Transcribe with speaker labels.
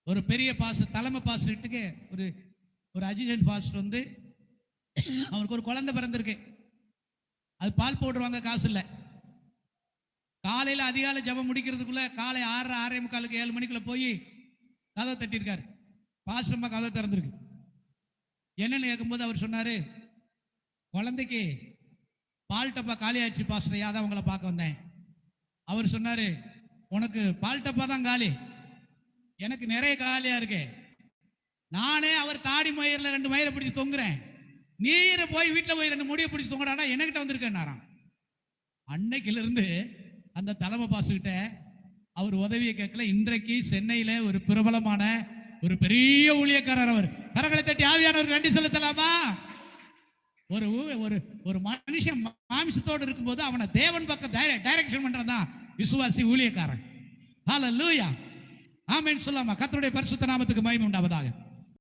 Speaker 1: ஒரு பெரிய பாஸ்டர், தலைமை பாஸ்டர்ட்டுக்கு ஒரு ஒரு அசிஸ்டன்ட் பாஸ்டர் வந்து அவருக்கு ஒரு குழந்தை பிறந்திருக்கு. அது பால் போடுவாங்க, காசு இல்லை. காலையில் அதிகாலை ஜபம் முடிக்கிறதுக்குள்ள காலை 6:30 6:45 7 மணிக்குள்ள போய் கதவை தட்டியிருக்காரு. பாஸ்டர் அம்மா கதவை திறந்திருக்கு. என்னன்னு கேட்கும்போது அவர் சொன்னாரு, குழந்தைக்கு பால் டப்பா காலி ஆயிடுச்சு பாஸ்டர், யாதான் உங்களை பார்க்க வந்தேன். அவர் சொன்னாரு, உனக்கு பால் டப்பா தான் காலி, எனக்கு நிறைய காலியா இருக்கு. நானே அவர் தாடி மயிரில் 2 மயிரை பிடிச்சி தொங்குறேன், நீரை போய் வீட்டில் போய் 2 முடியை பிடிச்சி தொங்குறானா, என்கிட்ட வந்திருக்கேன்னாராம். அன்னைக்குல இருந்து அந்த தலைமை பாஸ்கிட்ட அவர் உதவியை கேட்கல. இன்றைக்கு சென்னையில ஒரு பிரபலமான ஒரு பெரிய ஊழியக்காரர். அவர் கரங்களை தட்டி ஆவியானவர் நன்றி செலுத்தலாமா? ஒரு ஒரு ஒரு மனுஷன் மாமிசத்தோடு இருக்கும்போது அவனை தேவன் பக்கம் டைரக்ஷன் பண்றதான் விசுவாசி ஊழியக்காரன். ஹல்லேலூயா, ஆமென் சொல்லாமா? கர்த்தருடைய பரிசுத்த நாமத்துக்கு மகிமை உண்டாவதாக.